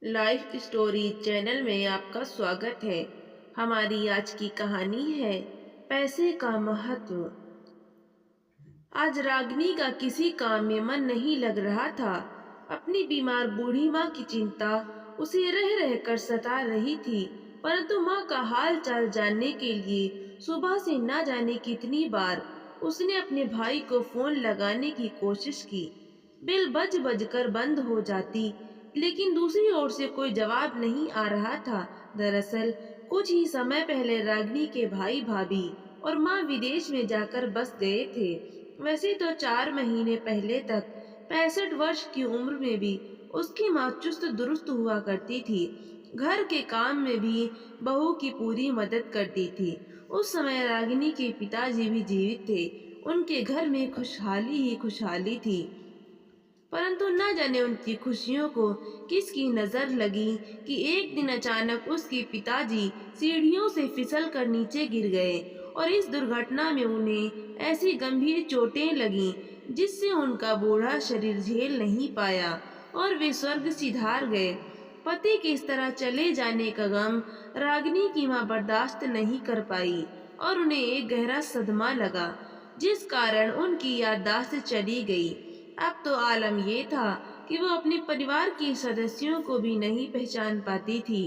Life story channel में आपका स्वागत है। हमारी आज की कहानी है पैसे का महत्व। आज रागिनी का किसी काम में मन नहीं लग रहा था। अपनी बीमार बूढ़ी माँ की चिंता उसे रह रह कर सता रही थी, परंतु माँ का हाल चाल जानने के लिए सुबह से न जाने कितनी बार उसने अपने भाई को फोन लगाने की कोशिश की। बिल बज बज कर बंद हो जाती, लेकिन दूसरी ओर से कोई जवाब नहीं आ रहा था। दरअसल कुछ ही समय पहले रागिनी के भाई भाभी और माँ विदेश में जाकर बस गए थे। वैसे तो 4 महीने पहले तक 65 वर्ष की उम्र में भी उसकी माँ चुस्त दुरुस्त हुआ करती थी। घर के काम में भी बहू की पूरी मदद करती थी। उस समय रागिनी के पिताजी भी जीवित थे। उनके घर में खुशहाली ही खुशहाली थी, परंतु न जाने उनकी खुशियों को किसकी नजर लगी कि एक दिन अचानक उसके पिताजी सीढ़ियों से फिसल कर नीचे गिर गए और इस दुर्घटना में उन्हें ऐसी गंभीर चोटें लगीं जिससे उनका बूढ़ा शरीर झेल नहीं पाया और वे स्वर्ग सिधार गए। पति के इस तरह चले जाने का गम रागिनी की मां बर्दाश्त नहीं कर पाई और उन्हें एक गहरा सदमा लगा, जिस कारण उनकी याददाश्त चली गई। अब तो आलम ये था कि वो अपने परिवार के सदस्यों को भी नहीं पहचान पाती थी।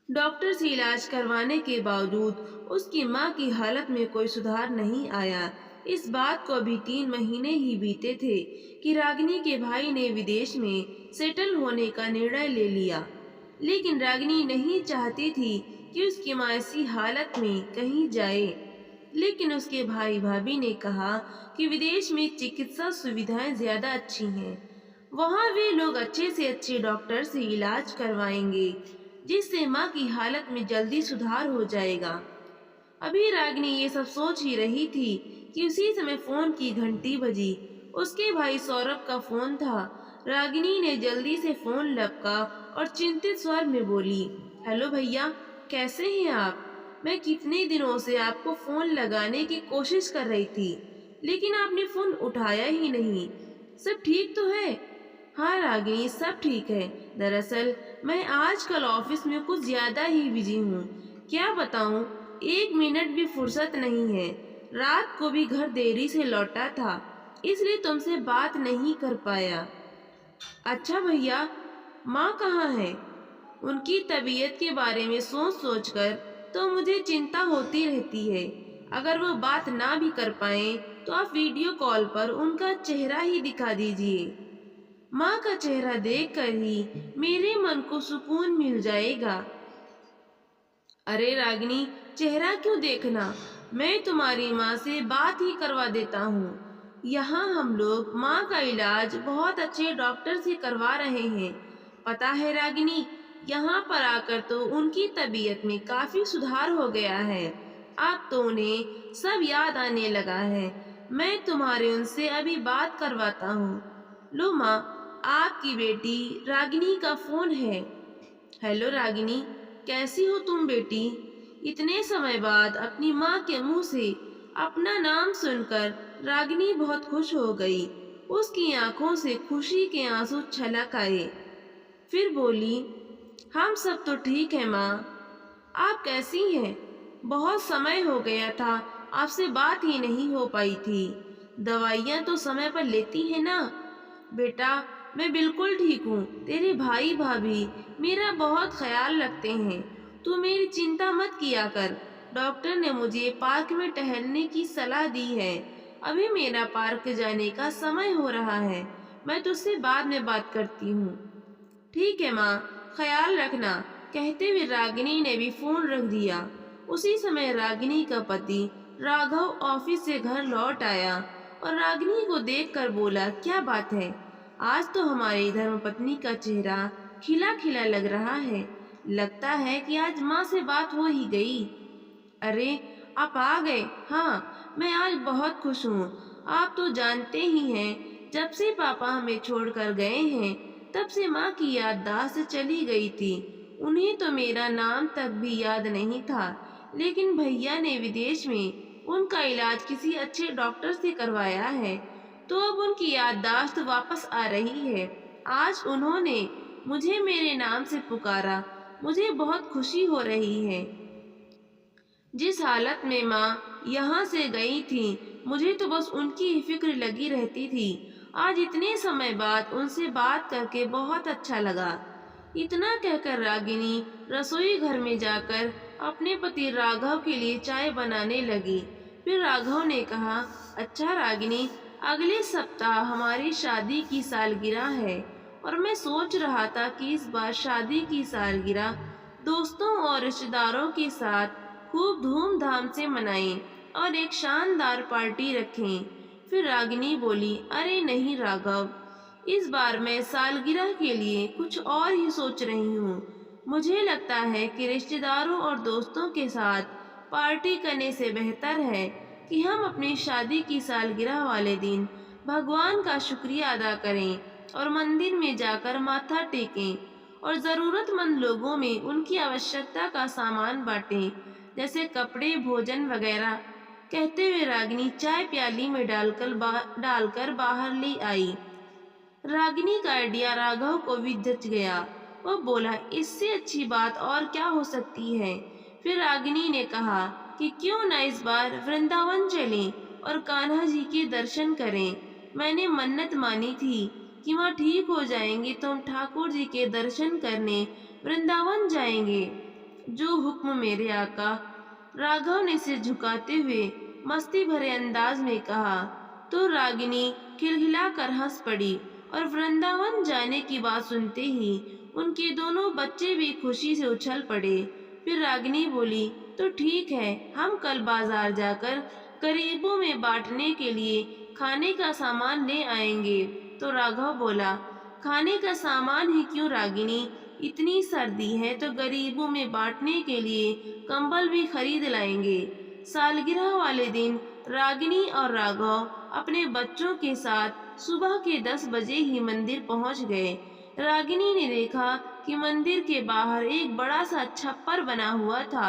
डॉक्टर से इलाज करवाने के बावजूद उसकी मां की हालत में कोई सुधार नहीं आया। इस बात को अभी 3 महीने ही बीते थे कि रागिनी के भाई ने विदेश में सेटल होने का निर्णय ले लिया, लेकिन रागिनी नहीं चाहती थी कि उसकी मां ऐसी हालत में कहीं जाए। लेकिन उसके भाई भाभी ने कहा कि विदेश में चिकित्सा सुविधाएं ज्यादा अच्छी हैं। वहाँ वे लोग अच्छे से अच्छे डॉक्टर से इलाज करवाएंगे, जिससे माँ की हालत में जल्दी सुधार हो जाएगा। अभी रागिनी ये सब सोच ही रही थी कि उसी समय फोन की घंटी बजी। उसके भाई सौरभ का फोन था। रागिनी ने जल्दी से फोन लपका और चिंतित स्वर में बोली, हेलो भैया, कैसे हैं आप? मैं कितने दिनों से आपको फोन लगाने की कोशिश कर रही थी, लेकिन आपने फोन उठाया ही नहीं। सब ठीक तो है? हाँ रागिनी, सब ठीक है। दरअसल मैं आजकल ऑफिस में कुछ ज्यादा ही बिजी हूँ। क्या बताऊँ, 1 मिनट भी फुर्सत नहीं है। रात को भी घर देरी से लौटा था, इसलिए तुमसे बात नहीं कर पाया। अच्छा भैया, माँ कहाँ है? उनकी तबीयत के बारे में सोच सोच कर तो मुझे चिंता होती रहती है। अगर वो बात ना भी कर पाए तो आप वीडियो कॉल पर उनका चेहरा ही दिखा दीजिए। माँ का चेहरा देखकर ही मेरे मन को सुकून मिल जाएगा। अरे रागिनी, चेहरा क्यों देखना, मैं तुम्हारी माँ से बात ही करवा देता हूँ। यहाँ हम लोग माँ का इलाज बहुत अच्छे डॉक्टर से करवा रहे हैं। पता है रागिनी, यहाँ पर आकर तो उनकी तबीयत में काफी सुधार हो गया है। अब तो उन्हें सब याद आने लगा है। मैं तुम्हारे उनसे अभी बात करवाता हूँ। लो माँ, आपकी बेटी रागिनी का फोन है। हेलो रागिनी, कैसी हो तुम बेटी? इतने समय बाद अपनी माँ के मुंह से अपना नाम सुनकर रागिनी बहुत खुश हो गई। उसकी आंखों से खुशी के आंसू छलक आए। फिर बोली, हम सब तो ठीक है माँ, आप कैसी हैं? बहुत समय हो गया था, आपसे बात ही नहीं हो पाई थी। दवाइयाँ तो समय पर लेती है ना? बेटा, मैं बिल्कुल ठीक हूँ। तेरे भाई भाभी मेरा बहुत ख्याल रखते हैं। तू मेरी चिंता मत किया कर। डॉक्टर ने मुझे पार्क में टहलने की सलाह दी है। अभी मेरा पार्क जाने का समय हो रहा है। मैं तुझसे बाद में बात करती हूँ। ठीक है माँ, ख्याल रखना, कहते हुए रागिनी ने भी फोन रख दिया। उसी समय रागिनी का पति राघव ऑफिस से घर लौट आया और रागिनी को देखकर बोला, क्या बात है? आज तो हमारी धर्मपत्नी का चेहरा खिला खिला लग रहा है। लगता है कि आज माँ से बात हो ही गई। अरे, आप आ गए? हाँ, मैं आज बहुत खुश हूँ। आप तो जानते ही हैं, जब से पापा हमें छोड़कर गए हैं तब से माँ की याददाश्त चली गई थी। उन्हें तो मेरा नाम तक भी याद नहीं था, लेकिन भैया ने विदेश में उनका इलाज किसी अच्छे डॉक्टर से करवाया है, तो अब उनकी याददाश्त वापस आ रही है। आज उन्होंने मुझे मेरे नाम से पुकारा। मुझे बहुत खुशी हो रही है। जिस हालत में माँ यहाँ से गई थी, मुझे तो बस उनकी ही फिक्र लगी रहती थी। आज इतने समय बाद उनसे बात करके बहुत अच्छा लगा। इतना कहकर रागिनी रसोई घर में जाकर अपने पति राघव के लिए चाय बनाने लगी। फिर राघव ने कहा, अच्छा रागिनी, अगले सप्ताह हमारी शादी की सालगिरह है और मैं सोच रहा था कि इस बार शादी की सालगिरह दोस्तों और रिश्तेदारों के साथ खूब धूमधाम से मनाएं और एक शानदार पार्टी रखें। फिर रागिनी बोली, अरे नहीं राघव, इस बार मैं सालगिरह के लिए कुछ और ही सोच रही हूँ। मुझे लगता है कि रिश्तेदारों और दोस्तों के साथ पार्टी करने से बेहतर है कि हम अपनी शादी की सालगिरह वाले दिन भगवान का शुक्रिया अदा करें और मंदिर में जाकर माथा टेकें और ज़रूरतमंद लोगों में उनकी आवश्यकता का सामान बांटें, जैसे कपड़े, भोजन वगैरह। कहते हुए रागिनी चाय प्याली में डालकर बाहर ले आई। रागिनी का आइडिया राघव को भी जच गया। वह बोला, इससे अच्छी बात और क्या हो सकती है। फिर रागिनी ने कहा कि क्यों न इस बार वृंदावन चलें और कान्हा जी के दर्शन करें। मैंने मन्नत मानी थी कि वहाँ ठीक हो जाएंगे तो हम ठाकुर जी के दर्शन करने वृंदावन जाएंगे। जो हुक्म मेरे आका। राघव ने सिर झुकाते हुए मस्ती भरे अंदाज में कहा। तो रागिनी खिलखिलाकर हंस पड़ी और वृंदावन जाने की बात सुनते ही उनके दोनों बच्चे भी खुशी से उछल पड़े। फिर रागिनी बोली, तो ठीक है, हम कल बाजार जाकर गरीबों में बांटने के लिए खाने का सामान ले आएंगे। तो राघव बोला, खाने का सामान ही क्यों रागिनी, इतनी सर्दी है तो गरीबों में बांटने के लिए कंबल भी खरीद लाएंगे। सालगिरह वाले दिन रागिनी और राघव अपने बच्चों के साथ सुबह के 10 बजे ही मंदिर पहुंच गए। रागिनी ने देखा कि मंदिर के बाहर एक बड़ा सा छप्पर बना हुआ था,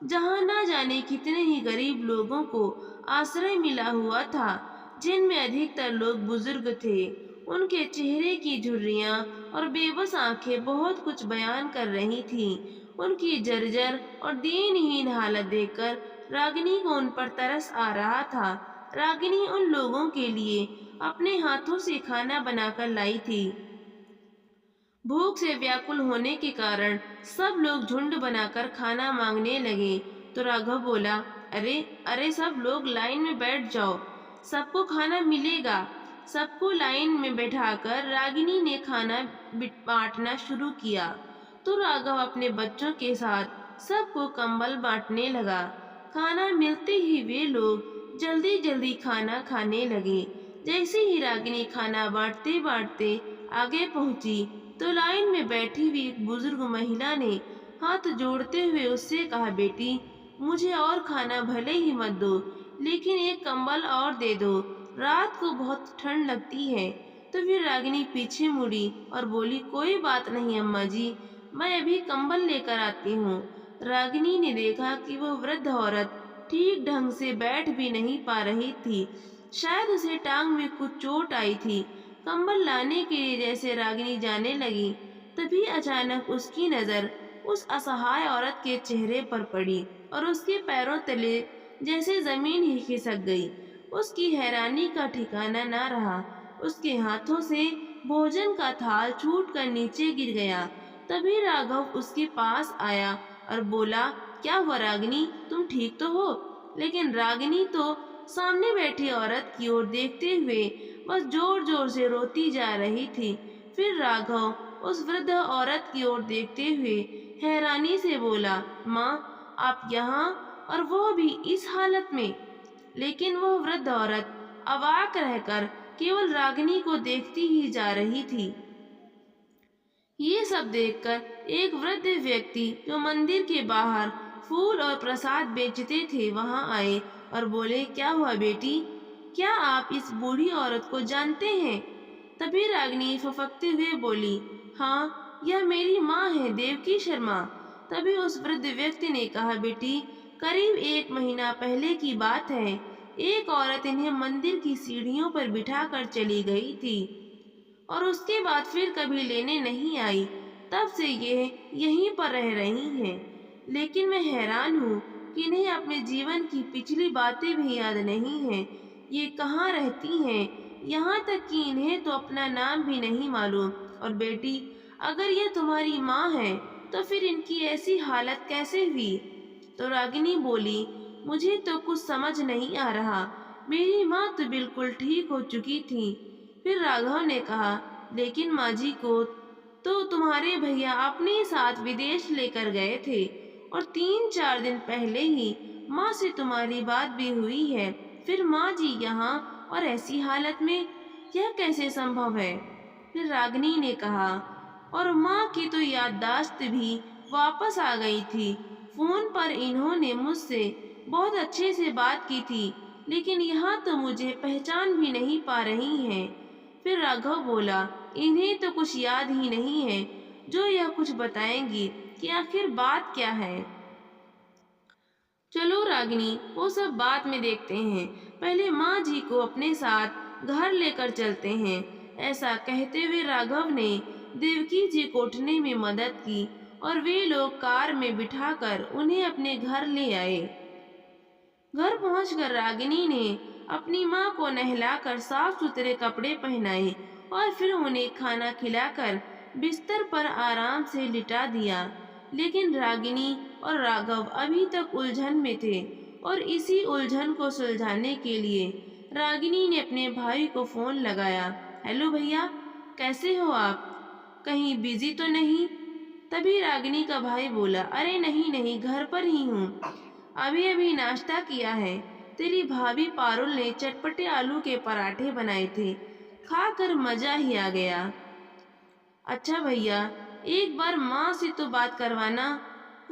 जहां न जाने कितने ही गरीब लोगों को आश्रय मिला हुआ था, जिनमें अधिकतर लोग बुजुर्ग थे। उनके चेहरे की झुर्रियां और बेबस आंखें बहुत कुछ बयान कर रही थीं। उनकी जर्जर और दीनहीन हालत देखकर रागिनी को उन पर तरस आ रहा था। रागिनी उन लोगों के लिए अपने हाथों से खाना बनाकर लाई थी। भूख से व्याकुल होने के कारण सब लोग झुंड बनाकर खाना मांगने लगे। तो राघव बोला, अरे अरे, सब लोग लाइन में बैठ जाओ, सबको खाना मिलेगा। सबको लाइन में बैठाकर रागिनी ने खाना बांटना शुरू किया। तो राघव अपने बच्चों के साथ सबको कंबल बांटने लगा। खाना मिलते ही वे लोग जल्दी जल्दी खाना खाने लगे। जैसे ही रागिनी खाना बांटते बांटते आगे पहुंची, तो लाइन में बैठी हुई एक बुजुर्ग महिला ने हाथ जोड़ते हुए उससे कहा, बेटी, मुझे और खाना भले ही मत दो, लेकिन एक कंबल और दे दो, रात को बहुत ठंड लगती है। तो फिर रागिनी पीछे मुड़ी और बोली, कोई बात नहीं अम्मा जी, मैं अभी कंबल लेकर आती हूँ। रागिनी ने देखा कि वह वृद्ध औरत ठीक ढंग से बैठ भी नहीं पा रही थी, शायद उसे टांग में कुछ चोट आई थी। कंबल लाने के लिए जैसे रागिनी जाने लगी, तभी अचानक उसकी नजर उस असहाय औरत के चेहरे पर पड़ी और उसके पैरों तले जैसे जमीन ही खिसक गई। उसकी हैरानी का ठिकाना न रहा। उसके हाथों से भोजन का थाल छूटकर नीचे गिर गया। तभी राघव उसके पास आया और बोला, क्या हुआ रागिनी, तुम ठीक तो हो? लेकिन रागिनी तो सामने बैठी औरत की ओर देखते हुए बस जोर जोर से रोती जा रही थी। फिर राघव उस वृद्ध औरत की ओर देखते हुए हैरानी से बोला, माँ, आप यहाँ, और वो भी इस हालत में? लेकिन वह वृद्ध औरत अवाक रहकर केवल रागिनी को देखती ही जा रही थी। ये सब देखकर एक वृद्ध व्यक्ति जो मंदिर के बाहर फूल और प्रसाद बेचते थे वहां आए और बोले, क्या हुआ बेटी, क्या आप इस बूढ़ी औरत को जानते हैं? तभी रागिनी फफकते हुए बोली, हाँ, यह मेरी माँ है, देवकी शर्मा। तभी उस वृद्ध व्यक्ति ने कहा, बेटी, करीब 1 महीना पहले की बात है। एक औरत इन्हें मंदिर की सीढ़ियों पर बिठा कर चली गई थी। और उसके बाद फिर कभी लेने नहीं आई। तब से ये यहीं पर रह रही हैं। लेकिन मैं हैरान हूँ कि इन्हें अपने जीवन की पिछली बातें भी याद नहीं हैं। ये कहाँ रहती हैं? यहाँ तक कि इन्हें तो अपना नाम भी नहीं मालूम। और बेटी, अगर ये तुम्हारी माँ है तो फिर इनकी ऐसी हालत कैसे हुई? तो रागिनी बोली, मुझे तो कुछ समझ नहीं आ रहा। मेरी माँ तो बिल्कुल ठीक हो चुकी थी। फिर राघव ने कहा, लेकिन माँ जी को तो तुम्हारे भैया अपने साथ विदेश लेकर गए थे और 3-4 दिन पहले ही माँ से तुम्हारी बात भी हुई है। फिर माँ जी यहाँ और ऐसी हालत में, यह कैसे संभव है? फिर रागिनी ने कहा, और माँ की तो याददाश्त भी वापस आ गई थी। फोन पर इन्होंने मुझसे बहुत अच्छे से बात की थी, लेकिन यहाँ तो मुझे पहचान भी नहीं पा रही हैं। फिर राघव बोला, इन्हें तो कुछ याद ही नहीं है जो यह कुछ बताएंगी कि आखिर बात क्या है। चलो रागिनी, वो सब बाद में देखते हैं। पहले माँ जी को अपने साथ घर लेकर चलते हैं। ऐसा कहते हुए राघव ने देवकी जी को उठने में मदद की और वे लोग कार में बिठाकर उन्हें अपने घर ले आए। घर पहुंचकर रागिनी ने अपनी माँ को नहलाकर साफ सुथरे कपड़े पहनाए और फिर उन्हें खाना खिलाकर बिस्तर पर आराम से लिटा दिया। लेकिन रागिनी और राघव अभी तक उलझन में थे और इसी उलझन को सुलझाने के लिए रागिनी ने अपने भाई को फोन लगाया। हेलो भैया, कैसे हो आप? कहीं बिजी तो नहीं? तभी रागिनी का भाई बोला, अरे नहीं नहीं, घर पर ही हूँ। अभी अभी नाश्ता किया है। तेरी भाभी पारुल ने चटपटे आलू के पराठे बनाए थे, खाकर मजा ही आ गया। अच्छा भैया, एक बार माँ से तो बात करवाना।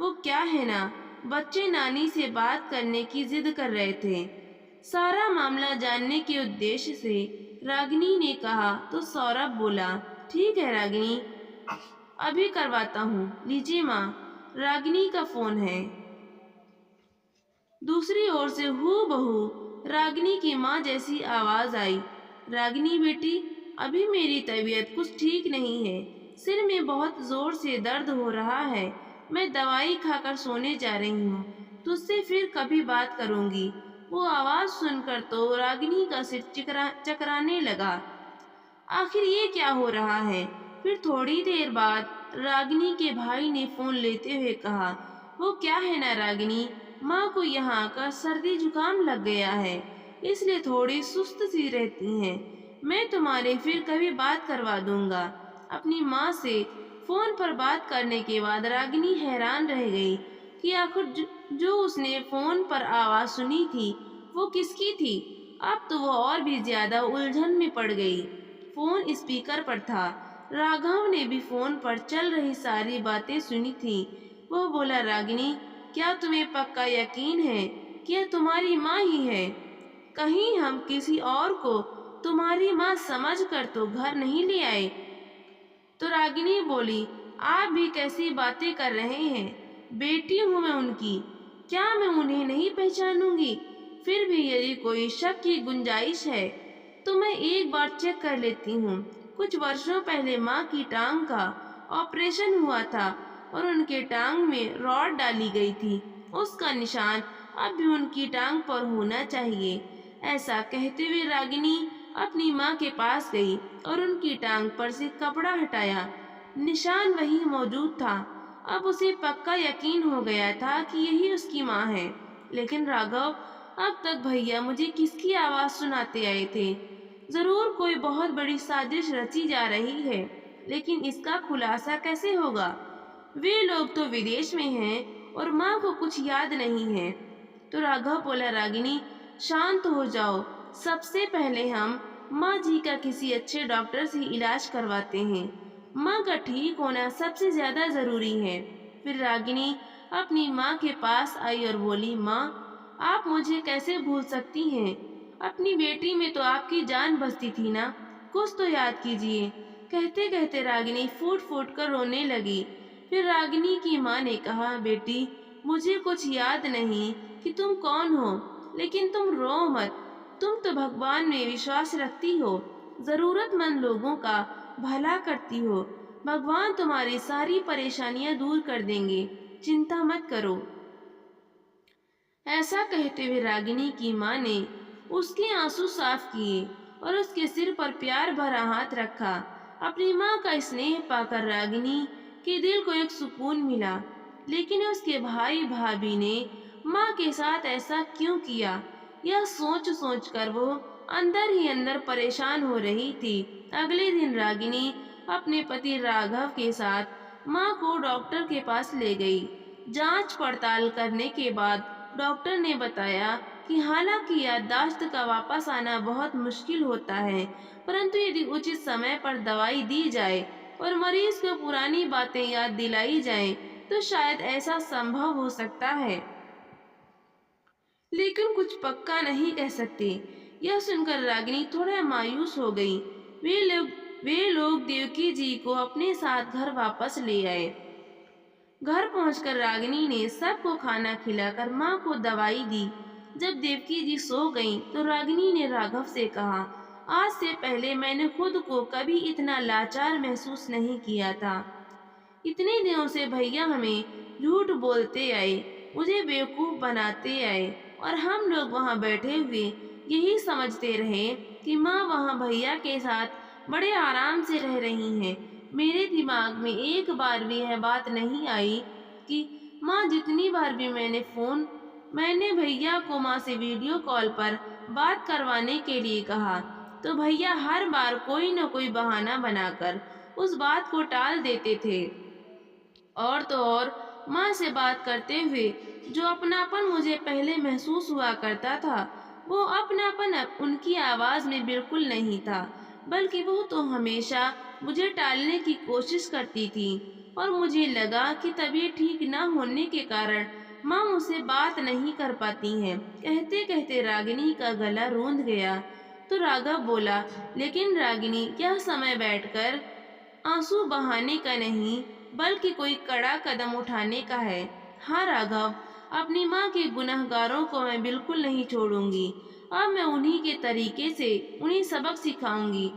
वो क्या है ना, बच्चे नानी से बात करने की जिद कर रहे थे। सारा मामला जानने के उद्देश्य से रागिनी ने कहा तो सौरभ बोला, ठीक है रागिनी, अभी करवाता हूँ। लीजिए माँ, रागिनी का फोन है। दूसरी ओर से हूबहू रागिनी की माँ जैसी आवाज आई, रागिनी बेटी, अभी मेरी तबीयत कुछ ठीक नहीं है। सिर में बहुत जोर से दर्द हो रहा है। मैं दवाई खाकर सोने जा रही हूँ। तुझसे फिर कभी बात करूँगी। वो आवाज सुनकर तो रागिनी का सिर चकराने लगा। आखिर ये क्या हो रहा है? फिर थोड़ी देर बाद रागिनी के भाई ने फोन लेते हुए कहा, वो क्या है ना रागिनी, माँ को यहाँ आकर सर्दी जुकाम लग गया है, इसलिए थोड़ी सुस्त सी रहती हैं। मैं तुम्हारे फिर कभी बात करवा दूंगा। अपनी माँ से फोन पर बात करने के बाद रागिनी हैरान रह गई कि आखिर जो उसने फोन पर आवाज सुनी थी वो किसकी थी। अब तो वो और भी ज्यादा उलझन में पड़ गई। फोन स्पीकर पर था। राघव ने भी फोन पर चल रही सारी बातें सुनी थी। वो बोला, रागिनी, क्या तुम्हें पक्का यकीन है कि यह तुम्हारी माँ ही है? कहीं हम किसी और को तुम्हारी माँ समझकर तो घर नहीं ले आए? तो रागिनी बोली, आप भी कैसी बातें कर रहे हैं? बेटी हूँ मैं उनकी, क्या मैं उन्हें नहीं पहचानूंगी? फिर भी यदि कोई शक की गुंजाइश है तो मैं एक बार चेक कर लेती हूँ। कुछ वर्षों पहले माँ की टांग का ऑपरेशन हुआ था और उनके टांग में रॉड डाली गई थी। उसका निशान अब भी उनकी टांग पर होना चाहिए। ऐसा कहते हुए रागिनी अपनी माँ के पास गई और उनकी टांग पर से कपड़ा हटाया। निशान वही मौजूद था। अब उसे पक्का यकीन हो गया था कि यही उसकी माँ है। लेकिन राघव, अब तक भैया मुझे किसकी आवाज सुनाते आए थे? जरूर कोई बहुत बड़ी साजिश रची जा रही है, लेकिन इसका खुलासा कैसे होगा? वे लोग तो विदेश में हैं और माँ को कुछ याद नहीं है। तो राघव बोला, रागिनी, शांत हो जाओ। सबसे पहले हम माँ जी का किसी अच्छे डॉक्टर से इलाज करवाते हैं। माँ का ठीक होना सबसे ज्यादा जरूरी है। फिर रागिनी अपनी माँ के पास आई और बोली, माँ, आप मुझे कैसे भूल सकती हैं? अपनी बेटी में तो आपकी जान बसती थी ना, कुछ तो याद कीजिए। कहते कहते रागिनी फूट फूट कर रोने लगी। फिर रागिनी की माँ ने कहा, बेटी, मुझे कुछ याद नहीं कि तुम कौन हो, लेकिन तुम रो मत। तुम तो भगवान में विश्वास रखती हो। जरूरतमंद लोगों का भला करती हो। भगवान तुम्हारी सारी परेशानियां दूर कर देंगे, चिंता मत करो। ऐसा कहते हुए रागिनी की माँ ने उसके आंसू साफ किए और उसके सिर पर प्यार भरा हाथ रखा। अपनी माँ का स्नेह पाकर रागिनी के दिल को एक सुकून मिला, लेकिन उसके भाई भाभी ने माँ के साथ ऐसा क्यों किया, यह सोच सोच कर वो अंदर ही अंदर परेशान हो रही थी। अगले दिन रागिनी अपने पति राघव के साथ माँ को डॉक्टर के पास ले गई। जांच पड़ताल करने के बाद डॉक्टर ने बताया कि हालांकि याददाश्त का वापस आना बहुत मुश्किल होता है, परंतु यदि उचित समय पर दवाई दी जाए और मरीज को पुरानी बातें याद दिलाई जाएं, तो शायद ऐसा संभव हो सकता है, लेकिन कुछ पक्का नहीं कह सकते। यह सुनकर रागिनी थोड़ा मायूस हो गई। वे लोग देवकी जी को अपने साथ घर वापस ले आए। घर पहुंचकर रागिनी ने सबको खाना खिलाकर माँ को दवाई दी। जब देवकी जी सो गईं, तो रागिनी ने राघव से कहा, आज से पहले मैंने खुद को कभी इतना लाचार महसूस नहीं किया था। इतने दिनों से भैया हमें झूठ बोलते आए, मुझे बेवकूफ बनाते आए और हम लोग वहाँ बैठे हुए यही समझते रहे कि माँ वहाँ भैया के साथ बड़े आराम से रह रही हैं। मेरे दिमाग में एक बार भी यह बात नहीं आई कि माँ जितनी बार भी मैंने भैया को माँ से वीडियो कॉल पर बात करवाने के लिए कहा, तो भैया हर बार कोई न कोई बहाना बनाकर उस बात को टाल देते थे। और तो और माँ से बात करते हुए जो अपनापन मुझे पहले महसूस हुआ करता था, वो अपनापन अब उनकी आवाज में बिल्कुल नहीं था, बल्कि वो तो हमेशा मुझे टालने की कोशिश करती थी। और मुझे लगा कि तबीयत ठीक न होने के कारण माँ मुझसे बात नहीं कर पाती हैं। कहते कहते रागिनी का गला रूंध गया। तो राघव बोला, लेकिन रागिनी, यह समय बैठकर आंसू बहाने का नहीं, बल्कि कोई कड़ा कदम उठाने का है। हाँ राघव, अपनी माँ के गुनहगारों को मैं बिल्कुल नहीं छोड़ूंगी। अब मैं उन्हीं के तरीके से उन्हें सबक सिखाऊंगी।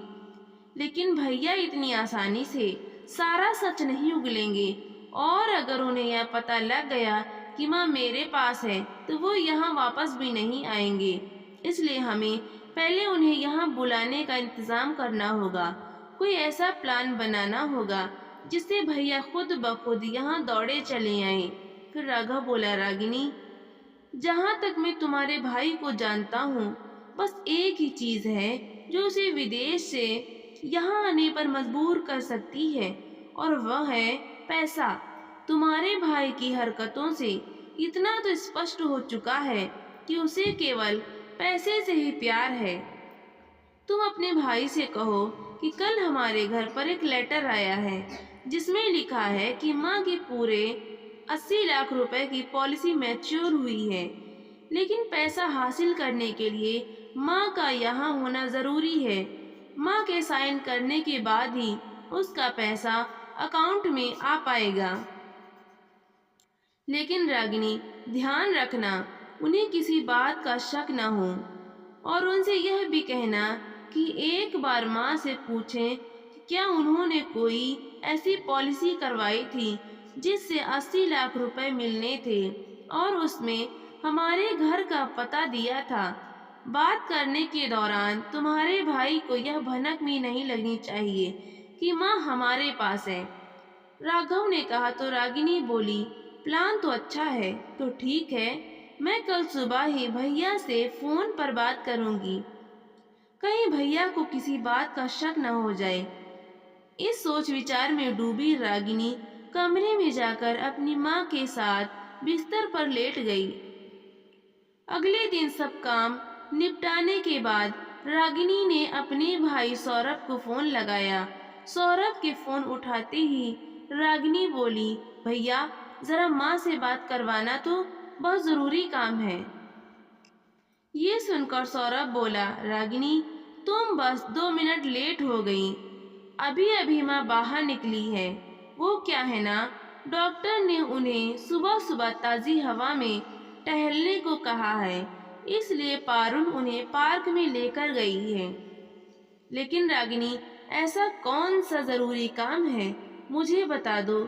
लेकिन भैया इतनी आसानी से सारा सच नहीं उगलेंगे, और अगर उन्हें यह पता लग गया कि माँ मेरे पास है, तो वो यहाँ वापस भी नहीं आएंगे। इसलिए हमें पहले उन्हें यहाँ बुलाने का इंतजाम करना होगा। कोई ऐसा प्लान बनाना होगा जिससे भैया खुद ब खुद यहाँ दौड़े चले आए। फिर राघव बोला, रागिनी, जहाँ तक मैं तुम्हारे भाई को जानता हूँ, बस एक ही चीज है जो उसे विदेश से यहाँ आने पर मजबूर कर सकती है, और वह है पैसा। तुम्हारे भाई की हरकतों से इतना तो स्पष्ट हो चुका है कि उसे केवल पैसे से ही प्यार है। तुम अपने भाई से कहो कि कल हमारे घर पर एक लेटर आया है जिसमें लिखा है कि माँ की पूरे 80 लाख रुपए की पॉलिसी मैच्योर हुई है, लेकिन पैसा हासिल करने के लिए माँ का यहाँ होना जरूरी है। माँ के साइन करने के बाद ही उसका पैसा अकाउंट में आ पाएगा। लेकिन रागिनी, ध्यान रखना, उन्हें किसी बात का शक न हो, और उनसे यह भी कहना कि एक बार माँ से पूछें कि क्या उन्होंने कोई ऐसी पॉलिसी करवाई थी जिससे 80 लाख रुपए मिलने थे, और उसमें हमारे घर का पता दिया था। बात करने के दौरान तुम्हारे भाई को यह भनक भी नहीं लगनी चाहिए कि माँ हमारे पास है। राघव ने कहा। तो रागिनी बोली, प्लान तो अच्छा है, तो ठीक है, मैं कल सुबह ही भैया से फोन पर बात करूंगी, कहीं भैया को किसी बात का शक न हो जाए। इस सोच विचार में डूबी रागिनी कमरे में जाकर अपनी माँ के साथ बिस्तर पर लेट गई। अगले दिन सब काम निपटाने के बाद रागिनी ने अपने भाई सौरभ को फोन लगाया। सौरभ के फोन उठाते ही रागिनी बोली, भैया जरा माँ से बात करवाना, तो बहुत जरूरी काम है। ये सुनकर सौरभ बोला, रागिनी, तुम बस 2 मिनट लेट हो गई। अभी अभी माँ बाहर निकली है। वो क्या है ना, डॉक्टर ने उन्हें सुबह सुबह ताजी हवा में टहलने को कहा है, इसलिए पारुल उन्हें पार्क में लेकर गई है। लेकिन रागिनी, ऐसा कौन सा जरूरी काम है, मुझे बता दो।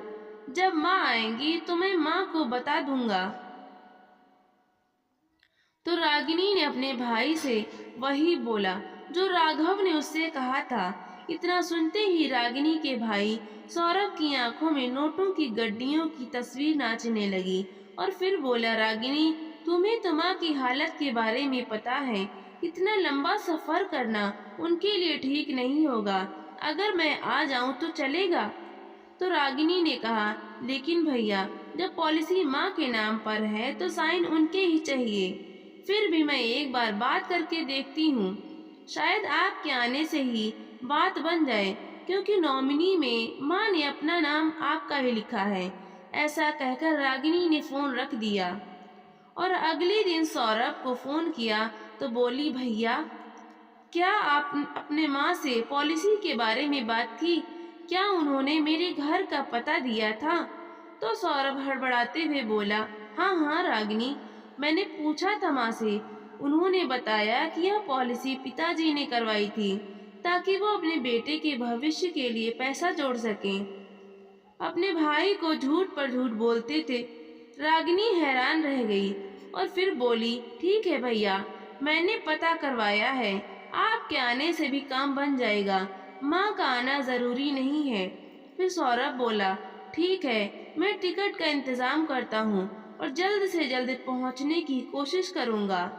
जब माँ आएंगी तो मैं माँ को बता दूंगा। तो रागिनी ने अपने भाई से वही बोला जो राघव ने उससे कहा था। इतना सुनते ही रागिनी के भाई सौरभ की आंखों में नोटों की गड्डियों की तस्वीर नाचने लगी और फिर बोला, रागिनी, तुम्हें तो माँ की हालत के बारे में पता है। इतना लंबा सफर करना उनके लिए ठीक नहीं होगा। अगर मैं आ जाऊं तो चलेगा? तो रागिनी ने कहा, लेकिन भैया, जब पॉलिसी माँ के नाम पर है तो साइन उनके ही चाहिए। फिर भी मैं एक बार बात करके देखती हूँ, शायद आपके आने से ही बात बन जाए, क्योंकि नॉमिनी में माँ ने अपना नाम आपका ही लिखा है। ऐसा कहकर रागिनी ने फोन रख दिया और अगले दिन सौरभ को फोन किया तो बोली, भैया, क्या आप अपने माँ से पॉलिसी के बारे में बात की? क्या उन्होंने मेरे घर का पता दिया था? तो सौरभ हड़बड़ाते हुए बोला, हाँ हाँ रागिनी, मैंने पूछा था माँ से। उन्होंने बताया कि यह पॉलिसी पिताजी ने करवाई थी ताकि वो अपने बेटे के भविष्य के लिए पैसा जोड़ सकें। अपने भाई को झूठ पर झूठ बोलते थे। रागिनी हैरान रह गई और फिर बोली, ठीक है भैया, मैंने पता करवाया है। आपके आने से भी काम बन जाएगा, माँ का आना जरूरी नहीं है। फिर सौरभ बोला, ठीक है, मैं टिकट का इंतजाम करता हूँ और जल्द से जल्द पहुँचने की कोशिश करूँगा।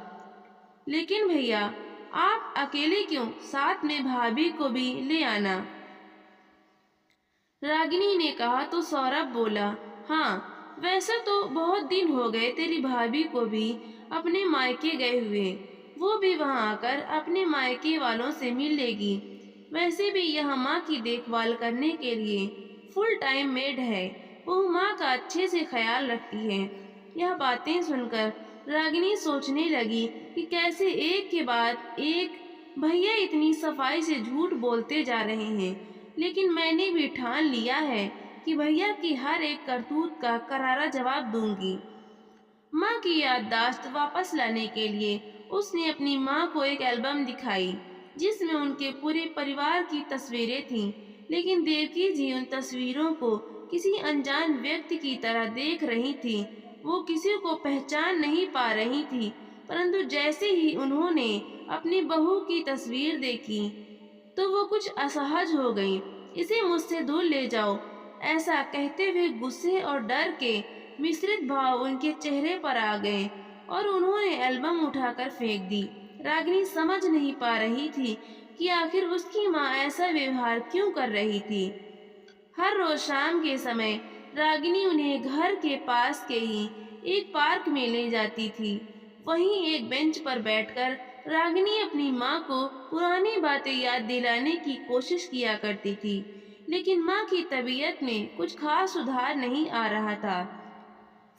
लेकिन भैया, आप अकेले क्यों? साथ में भाभी को भी ले आना। रागिनी ने कहा तो सौरभ बोला, हाँ, वैसे तो बहुत दिन हो गए तेरी भाभी को भी अपने मायके गए हुए। वो भी वहां आकर अपने मायके वालों से मिल लेगी। वैसे भी यह माँ की देखभाल करने के लिए फुल टाइम मेड है। वो माँ का अच्छे से ख्याल रखती है। यह बातें सुनकर रागिनी सोचने लगी कि कैसे एक के बाद एक भैया इतनी सफाई से झूठ बोलते जा रहे हैं। लेकिन मैंने भी ठान लिया है कि भैया की हर एक करतूत का करारा जवाब दूंगी। माँ की याददाश्त वापस लाने के लिए उसने अपनी माँ को एक एल्बम दिखाई जिसमें उनके पूरे परिवार की तस्वीरें थीं। लेकिन देवकी जी उन तस्वीरों को किसी अनजान व्यक्ति की तरह देख रही थी। वो किसी को पहचान नहीं पा रही थी, परंतु जैसे ही उन्होंने अपनी बहू की तस्वीर देखी तो वो कुछ असहज हो गई। इसे मुझसे दूर ले जाओ, ऐसा कहते हुए गुस्से और डर के मिश्रित भाव उनके चेहरे पर आ गए और उन्होंने एल्बम उठाकर फेंक दी। रागिनी समझ नहीं पा रही थी कि आखिर उसकी माँ ऐसा व्यवहार क्यों कर रही थी। हर रोज शाम के समय रागिनी उन्हें घर के पास के ही एक पार्क में ले जाती थी। वहीं एक बेंच पर बैठकर रागिनी अपनी माँ को पुरानी बातें याद दिलाने की कोशिश किया करती थी। लेकिन माँ की तबीयत में कुछ खास सुधार नहीं आ रहा था।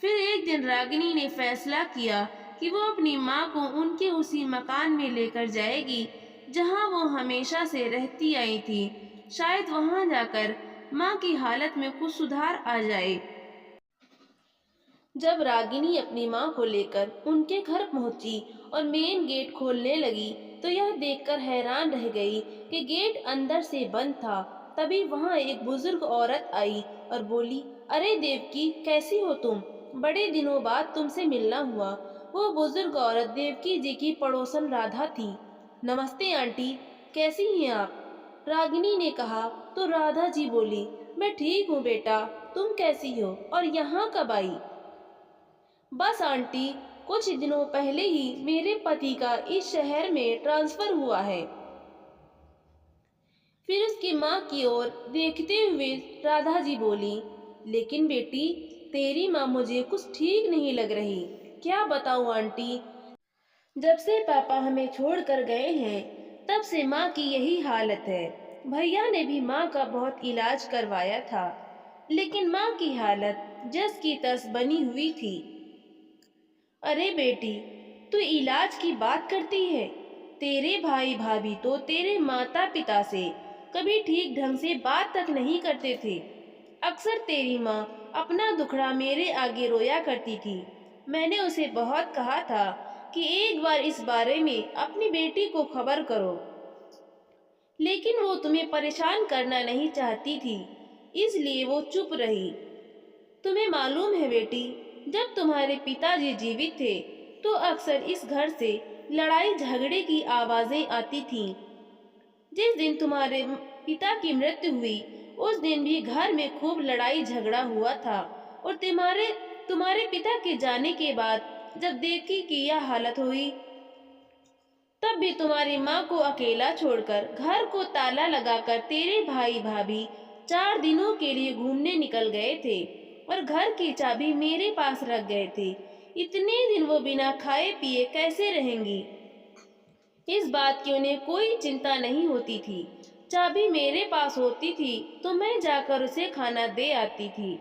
फिर एक दिन रागिनी ने फैसला किया कि वो अपनी माँ को उनके उसी मकान में लेकर जाएगी जहाँ वो हमेशा से रहती आई थी। शायद वहाँ जाकर माँ की हालत में कुछ सुधार आ जाए। जब रागिनी अपनी माँ को लेकर उनके घर पहुंची और मेन गेट खोलने लगी तो यह देखकर हैरान रह गई कि गेट अंदर से बंद था। तभी वहाँ एक बुजुर्ग औरत आई और बोली, अरे देवकी, कैसी हो तुम? बड़े दिनों बाद तुमसे मिलना हुआ। वो बुजुर्ग औरत देवकी जी की पड़ोसन राधा थी। नमस्ते आंटी, कैसी हैं आप? रागिनी ने कहा तो राधा जी बोली, मैं ठीक हूँ बेटा, तुम कैसी हो और यहाँ कब आई? बस आंटी, कुछ दिनों पहले ही मेरे पति का इस शहर में ट्रांसफर हुआ है। फिर उसकी माँ की ओर देखते हुए राधा जी बोली, लेकिन बेटी, तेरी माँ मुझे कुछ ठीक नहीं लग रही। क्या बताऊँ आंटी, जब से पापा हमें छोड़कर गए हैं तब से माँ की यही हालत है। भैया ने भी माँ का बहुत इलाज करवाया था, लेकिन माँ की हालत जस की तस बनी हुई थी। अरे बेटी, तू इलाज की बात करती है? तेरे भाई भाभी तो तेरे माता पिता से कभी ठीक ढंग से बात तक नहीं करते थे। अक्सर तेरी माँ अपना दुखड़ा मेरे आगे रोया करती थी। मैंने उसे बहुत कहा था कि एक बार इस बारे में अपनी बेटी को खबर करो। लेकिन वो तुम्हें परेशान करना नहीं चाहती थी, इसलिए वो चुप रही। तुम्हें मालूम है बेटी, जब तुम्हारे पिताजी जीवित थे तो अक्सर इस घर से लड़ाई झगड़े की आवाजें आती थीं। जिस दिन तुम्हारे पिता की मृत्यु हुई उस दिन भी घर में खूब लड़ाई झगड़ा हुआ था। और तुम्हारे तुम्हारे पिता के जाने के बाद जब देखी कि यह हालत हुई, तब भी तुम्हारी माँ को अकेला छोड़कर घर को ताला लगाकर तेरे भाई भाभी 4 दिनों के लिए घूमने निकल गए थे और घर की चाबी मेरे पास रख गए थे। इतने दिन वो बिना खाए पिए कैसे रहेंगी? इस बात की उन्हें कोई चिंता नहीं होती थी। चाबी मेरे पास होती थी तो मैं जाकर उसे खाना दे आती थी।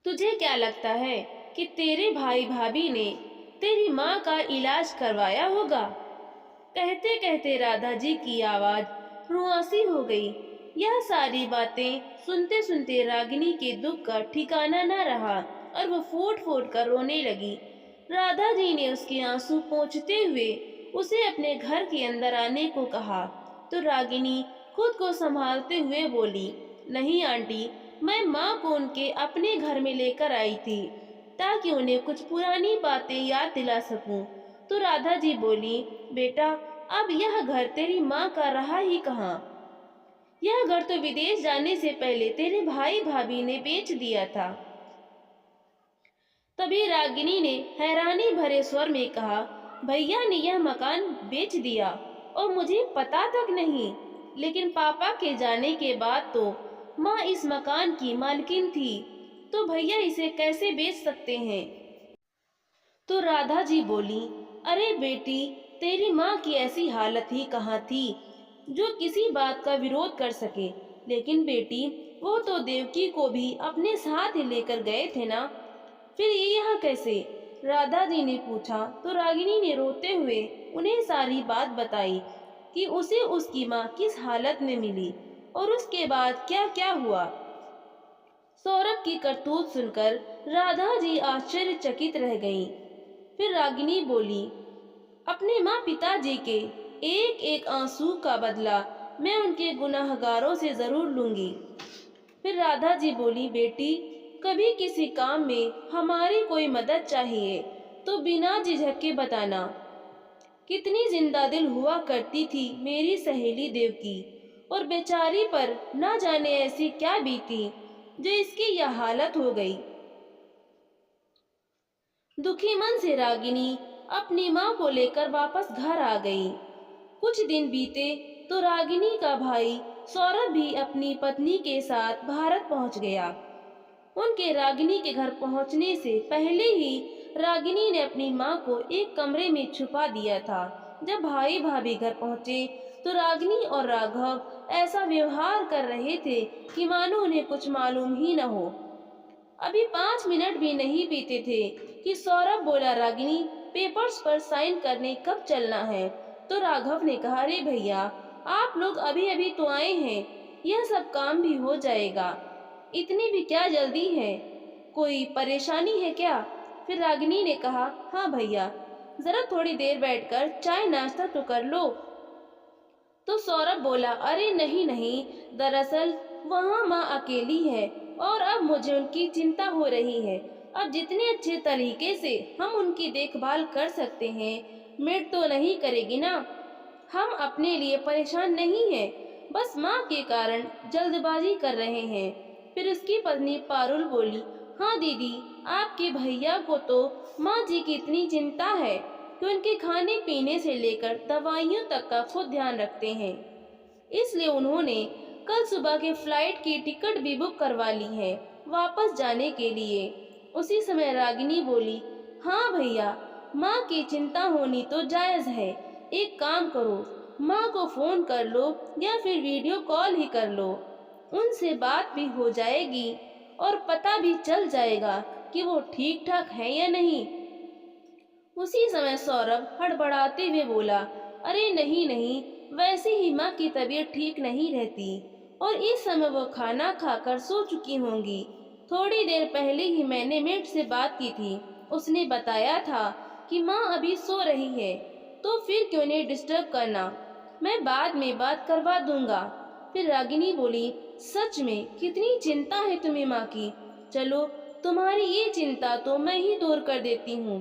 तुझे क्या लगता है कि तेरे भाई भाभी ने तेरी माँ का इलाज करवाया होगा? कहते कहते राधा जी की आवाज रुआंसी हो गई। यह सारी बातें सुनते सुनते रागिनी के दुख का ठिकाना न रहा और वो फूट फूट कर रोने लगी। राधा जी ने उसके आंसू पोंछते हुए उसे अपने घर के अंदर आने को कहा तो रागिनी खुद को संभालते हुए बोली, नहीं आंटी, मैं माँ को उनके अपने घर में लेकर आई थी ताकि उन्हें कुछ पुरानी बातें याद दिला सकूं। तो राधा जी बोली, बेटा, अब यह घर तेरी माँ का रहा ही कहाँ? यह घर तो विदेश जाने से पहले तेरे भाई भाभी ने बेच दिया था। तभी रागिनी ने हैरानी भरे स्वर में कहा, भैया ने यह मकान बेच दिया और मुझे पता तक नहीं। लेकिन पापा के जाने के बाद तो माँ इस मकान की मालकिन थी, तो भैया इसे कैसे बेच सकते हैं? तो राधा जी बोली, अरे बेटी, तेरी माँ की ऐसी हालत ही कहाँ थी जो किसी बात का विरोध कर सके। लेकिन बेटी, वो तो देवकी को भी अपने साथ ही लेकर गए थे ना, फिर ये यहाँ कैसे? राधा जी ने पूछा तो रागिनी ने रोते हुए उन्हें सारी बात बताई कि उसे उसकी माँ किस हालत में मिली और उसके बाद क्या क्या हुआ। सौरभ की करतूत सुनकर राधा जी आश्चर्यचकित रह गईं। फिर रागिनी बोली, अपने माँ पिताजी के एक एक आंसू का बदला मैं उनके गुनाहगारों से जरूर लूंगी। फिर राधा जी बोली, बेटी, कभी किसी काम में हमारी कोई मदद चाहिए तो बिना झिझक के बताना। कितनी जिंदा दिल हुआ करती थी मेरी सहेली देवकी, और बेचारी पर न जाने ऐसी क्या बीती जो इसकी यह हालत हो गई। दुखी मन से रागिनी अपनी माँ को लेकर वापस घर आ गई। कुछ दिन बीते तो रागिनी का भाई सौरभ भी अपनी पत्नी के साथ भारत पहुंच गया। उनके रागिनी के घर पहुंचने से पहले ही रागिनी ने अपनी माँ को एक कमरे में छुपा दिया था। जब भाई भाभी घर पहुंचे तो रागिनी और राघव ऐसा व्यवहार कर रहे थे कि मानो उन्हें कुछ मालूम ही न हो। अभी 5 मिनट भी नहीं बीते थे कि सौरभ बोला, रागिनी, पेपर्स पर साइन करने कब चलना है? तो राघव ने कहा, अरे भैया, आप लोग अभी अभी तो आए हैं, यह सब काम भी हो जाएगा, इतनी भी क्या जल्दी है? कोई परेशानी है क्या? फिर रागिनी ने कहा, हाँ भैया, जरा थोड़ी देर बैठकर चाय नाश्ता तो कर लो। तो सौरभ बोला, अरे नहीं नहीं, दरअसल वहाँ माँ अकेली है और अब मुझे उनकी चिंता हो रही है। अब जितने अच्छे तरीके से हम उनकी देखभाल कर सकते हैं, मेड तो नहीं करेगी ना। हम अपने लिए परेशान नहीं हैं, बस माँ के कारण जल्दबाजी कर रहे हैं। फिर उसकी पत्नी पारुल बोली, हाँ दीदी, आपके भैया को तो माँ जी की इतनी चिंता है कि उनके खाने पीने से लेकर दवाइयों तक का खुद ध्यान रखते हैं, इसलिए उन्होंने कल सुबह के फ्लाइट की टिकट भी बुक करवा ली है वापस जाने के लिए। उसी समय रागिनी बोली, हाँ भैया, माँ की चिंता होनी तो जायज है। एक काम करो, माँ को फोन कर लो या फिर वीडियो कॉल ही कर लो, उनसे बात भी हो जाएगी और पता भी चल जाएगा कि वो ठीक ठाक है या नहीं। उसी समय सौरभ हड़बड़ाते हुए बोला, अरे नहीं नहीं, वैसे ही माँ की तबीयत ठीक नहीं रहती और इस समय वो खाना खाकर सो चुकी होंगी। थोड़ी देर पहले ही मैंने मेट से बात की थी, उसने बताया था कि माँ अभी सो रही है, तो फिर क्यों नहीं डिस्टर्ब करना। मैं बाद में बात करवा दूंगा। फिर रागिनी बोली, सच में कितनी चिंता है तुम्हें माँ की। चलो, तुम्हारी ये चिंता तो मैं ही दूर कर देती हूँ।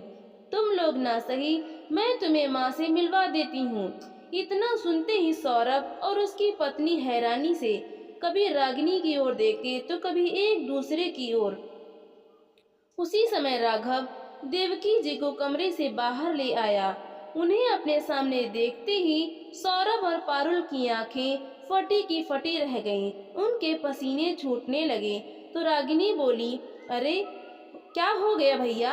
तुम लोग ना सही, मैं तुम्हें माँ से मिलवा देती हूँ। इतना सुनते ही सौरभ और उसकी पत्नी हैरानी से कभी रागिनी की ओर देखते तो कभी एक दूसरे की ओर। उसी समय राघव देवकी जी को कमरे से बाहर ले आया। उन्हें अपने सामने देखते ही सौरभ और पारुल की आंखें फटी की फटी रह गईं। उनके पसीने छूटने लगे तो रागिनी बोली, अरे क्या हो गया भैया,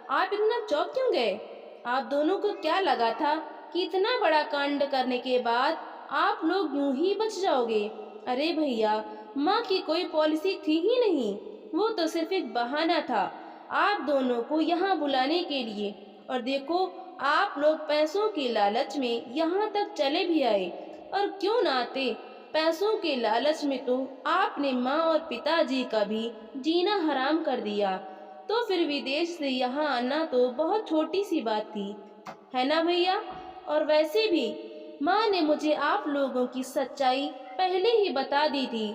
आप इतना चौंक क्यों गए? आप दोनों को क्या लगा था कि इतना बड़ा कांड करने के बाद आप लोग यूं ही बच जाओगे? अरे भैया, माँ की कोई पॉलिसी थी ही नहीं, वो तो सिर्फ एक बहाना था आप दोनों को यहाँ बुलाने के लिए। और देखो, आप लोग पैसों के लालच में यहाँ तक चले भी आए, और क्यों ना आते। पैसों के लालच में तो आपने माँ और पिताजी का भी जीना हराम कर दिया, तो फिर विदेश से यहाँ आना तो बहुत छोटी सी बात थी, है ना भैया? और वैसे भी माँ ने मुझे आप लोगों की सच्चाई पहले ही बता दी थी,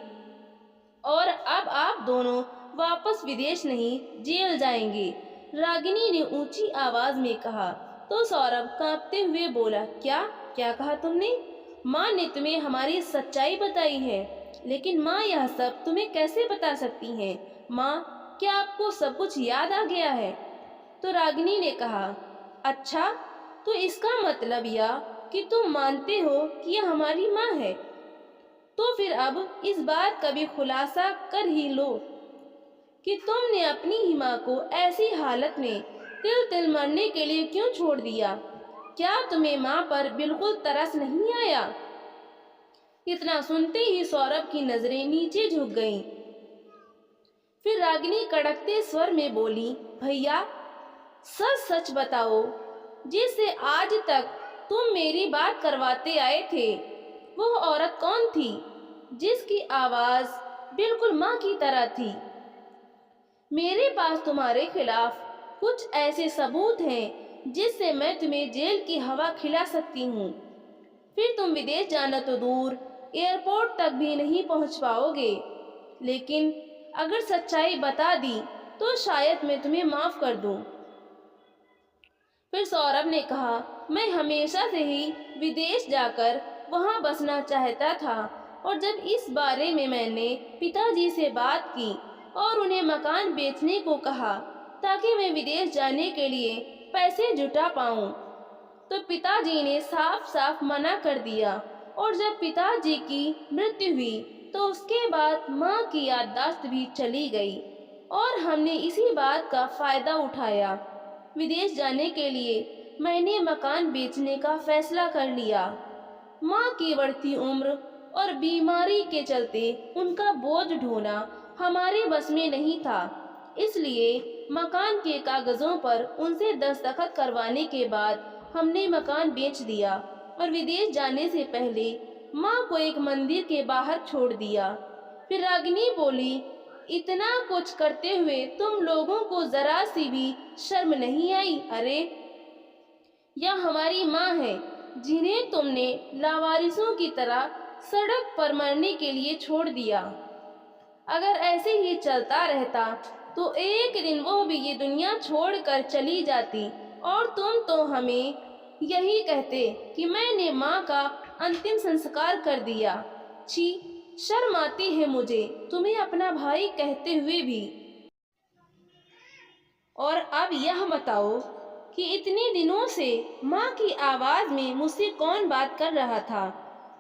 और अब आप दोनों वापस विदेश नहीं जेल जाएंगे। रागिनी ने ऊंची आवाज में कहा। तो सौरभ कांपते हुए बोला, क्या क्या कहा तुमने? माँ ने तुम्हें हमारी सच्चाई बताई है, लेकिन माँ यह सब तुम्हें कैसे बता सकती हैं? माँ, क्या आपको सब कुछ याद आ गया है? तो रागिनी ने कहा, अच्छा, तो इसका मतलब यह कि तुम मानते हो कि यह हमारी माँ है। तो फिर अब इस बात का भी खुलासा कर ही लो कि तुमने अपनी ही माँ को ऐसी हालत में तिल तिल मरने के लिए क्यों छोड़ दिया? क्या तुम्हें माँ पर बिल्कुल तरस नहीं आया? इतना सुनते ही सौरभ की नजरें नीचे झुक गईं। फिर रागिनी कड़कते स्वर में बोली, भैया, सच सच बताओ, जिससे आज तक तुम मेरी बात करवाते आए थे, वो औरत कौन थी जिसकी आवाज बिल्कुल माँ की तरह थी? मेरे पास तुम्हारे खिलाफ कुछ ऐसे सबूत हैं जिससे मैं तुम्हें जेल की हवा खिला सकती हूँ। फिर तुम विदेश जाना तो दूर, एयरपोर्ट तक भी नहीं पहुँच पाओगे। लेकिन अगर सच्चाई बता दी तो शायद मैं तुम्हें माफ कर दूं। फिर सौरभ ने कहा, मैं हमेशा से ही विदेश जाकर वहां बसना चाहता था, और जब इस बारे में मैंने पिताजी से बात की और उन्हें मकान बेचने को कहा ताकि मैं विदेश जाने के लिए पैसे जुटा पाऊं, तो पिताजी ने साफ साफ मना कर दिया। और जब पिताजी की मृत्यु हुई तो उसके बाद माँ की याददाश्त भी चली गई, और हमने इसी बात का फायदा उठाया। विदेश जाने के लिए मैंने मकान बेचने का फैसला कर लिया। माँ की बढ़ती उम्र और बीमारी के चलते उनका बोझ ढोना हमारे बस में नहीं था, इसलिए मकान के कागजों पर उनसे दस्तखत करवाने के बाद हमने मकान बेच दिया और विदेश जाने से पहले माँ को एक मंदिर के बाहर छोड़ दिया। फिर रागिनी बोली, इतना कुछ करते हुए तुम लोगों को जरा सी भी शर्म नहीं आई? अरे, यह हमारी माँ है जिन्हें तुमने लावारिसों की तरह सड़क पर मरने के लिए छोड़ दिया। अगर ऐसे ही चलता रहता तो एक दिन वो भी ये दुनिया छोड़कर चली जाती, और तुम तो हमें यही कहते कि मैंने माँ का अंतिम संस्कार कर दिया। छी, शर्म आती है मुझे तुम्हें अपना भाई कहते हुए भी। और अब यह बताओ कि इतने दिनों से माँ की आवाज़ में मुझसे कौन बात कर रहा था?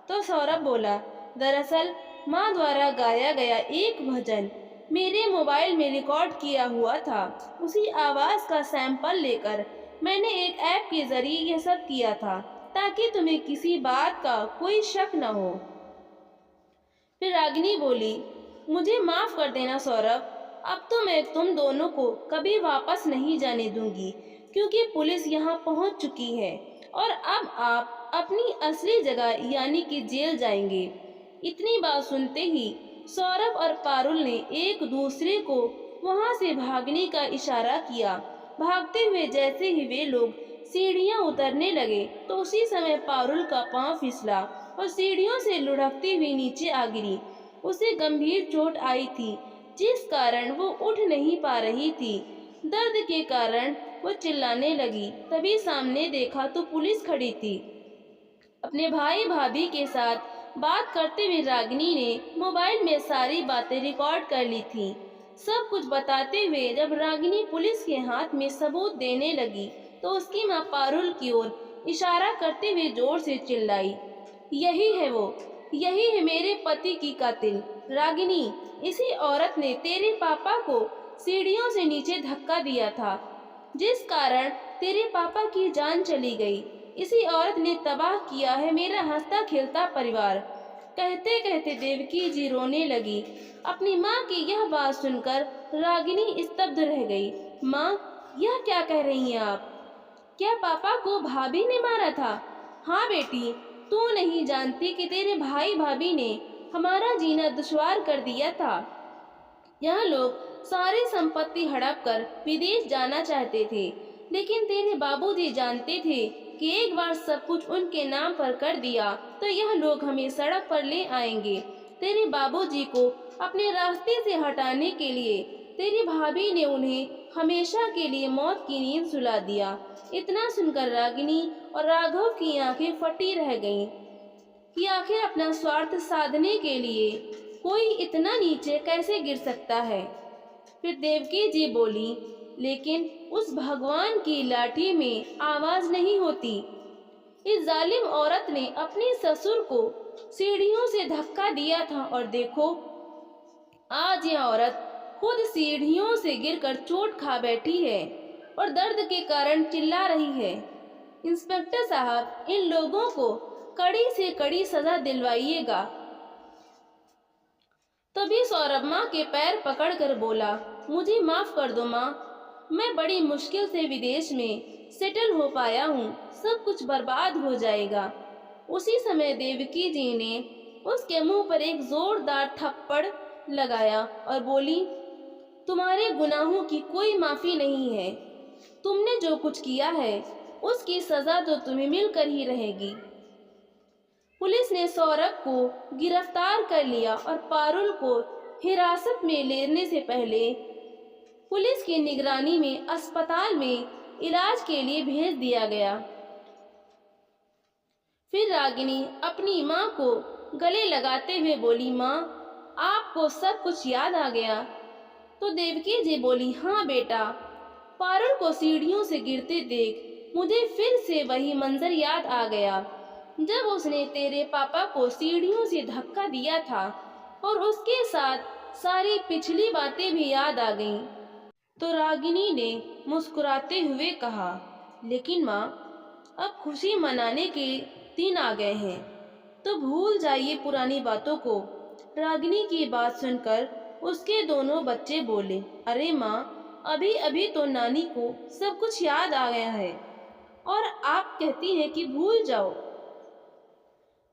तो सौरभ बोला, दरअसल माँ द्वारा गाया गया एक भजन मेरे मोबाइल में रिकॉर्ड किया हुआ था। उसी आवाज़ का सैंपल लेकर मैंने एक ऐप के ज़रिए यह सब किया था ताकि तुम्हें किसी बात का कोई शक न हो। फिर रागिनी बोली, मुझे माफ़ कर देना सौरभ, अब तो मैं तुम दोनों को कभी वापस नहीं जाने दूंगी, क्योंकि पुलिस यहाँ पहुँच चुकी है और अब आप अपनी असली जगह यानी कि जेल जाएंगे। इतनी बात सुनते ही सौरभ और पारुल ने एक दूसरे को वहाँ से भागने का इशारा किया। भागते हुए जैसे ही वे लोग सीढ़ियाँ उतरने लगे तो उसी समय पारुल का पाँव फिसला और सीढ़ियों से लुढ़कती हुई नीचे आ गिरी। उसे गंभीर चोट आई थी, जिस कारण वो उठ नहीं पा रही थी। दर्द के कारण वो चिल्लाने लगी। तभी सामने देखा तो पुलिस खड़ी थी। अपने भाई भाभी के साथ बात करते हुए रागिनी ने मोबाइल में सारी बातें रिकॉर्ड कर ली थी। सब कुछ बताते हुए जब रागिनी पुलिस के हाथ में सबूत देने लगी तो उसकी माँ पारुल की ओर इशारा करते हुए जोर से चिल्लाई, यही है वो, यही है मेरे पति की कातिल रागिनी। इसी औरत ने तेरे पापा को सीढ़ियों से नीचे धक्का दिया था, जिस कारण तेरे पापा की जान चली गई। इसी औरत ने तबाह किया है मेरा हंसता खेलता परिवार। कहते कहते देवकी जी रोने लगी। अपनी माँ की यह बात सुनकर रागिनी स्तब्ध रह गई। माँ, यह क्या कह रही हैं आप? क्या पापा को भाभी ने मारा था? हाँ बेटी, तू नहीं जानती कि तेरे भाई भाभी ने हमारा जीना दुश्वार कर दिया था। यह लोग सारी संपत्ति हड़प कर विदेश जाना चाहते थे, लेकिन तेरे बाबूजी जानते थे कि एक बार सब कुछ उनके नाम पर कर दिया तो यह लोग हमें सड़क पर ले आएंगे। तेरे बाबूजी को अपने रास्ते से हटाने के लिए तेरी भाभी ने उन्हें हमेशा के लिए मौत की नींद सुला दिया। इतना सुनकर रागिनी और राघव की आंखें फटी रह गईं कि आखिर अपना स्वार्थ साधने के लिए कोई इतना नीचे कैसे गिर सकता है। फिर देवकी जी बोली, लेकिन उस भगवान की लाठी में आवाज नहीं होती। इस जालिम औरत ने अपने ससुर को सीढ़ियों से धक्का दिया था और देखो, आज यह औरत खुद सीढ़ियों से गिरकर चोट खा बैठी है और दर्द के कारण चिल्ला रही है। इंस्पेक्टर साहब, इन लोगों को कड़ी से कड़ी सजा दिलवाइएगा। तभी सौरभ माँ के पैर पकड़कर बोला, मुझे माफ कर दो माँ, मैं बड़ी मुश्किल से विदेश में सेटल हो पाया हूँ, सब कुछ बर्बाद हो जाएगा। उसी समय देवकी जी ने उसके मुंह पर एक जोरदार थप्पड़ लगाया और बोली, तुम्हारे गुनाहों की कोई माफी नहीं है। तुमने जो कुछ किया है उसकी सजा तो तुम्हें मिलकर ही रहेगी। पुलिस ने सौरभ को गिरफ्तार कर लिया और पारुल को हिरासत में लेने से पहले पुलिस की निगरानी में अस्पताल में इलाज के लिए भेज दिया गया। फिर रागिनी अपनी माँ को गले लगाते हुए बोली, माँ, आपको सब कुछ याद आ गया? तो देवकी जी बोली, हाँ बेटा, पारुल को सीढ़ियों से गिरते देख मुझे फिर से वही मंजर याद आ गया जब उसने तेरे पापा को सीढ़ियों से धक्का दिया था, और उसके साथ सारी पिछली बातें भी याद आ गईं। तो रागिनी ने मुस्कुराते हुए कहा, लेकिन माँ, अब खुशी मनाने के दिन आ गए हैं, तो भूल जाइए पुरानी बातों को। रागिनी की बात सुनकर उसके दोनों बच्चे बोले, अरे माँ, अभी अभी तो नानी को सब कुछ याद आ गया है और आप कहती हैं कि भूल जाओ।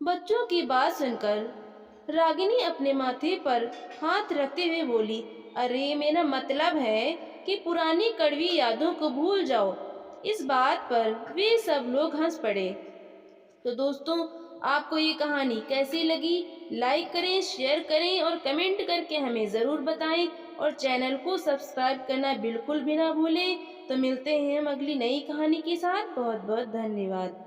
बच्चों की बात सुनकर रागिनी अपने माथे पर हाथ रखते हुए बोली, अरे मेरा मतलब है कि पुरानी कड़वी यादों को भूल जाओ। इस बात पर वे सब लोग हंस पड़े। तो दोस्तों, आपको ये कहानी कैसी लगी? लाइक करें, शेयर करें और कमेंट करके हमें ज़रूर बताएं और चैनल को सब्सक्राइब करना बिल्कुल भी ना भूलें। तो मिलते हैं हम अगली नई कहानी के साथ। बहुत बहुत धन्यवाद।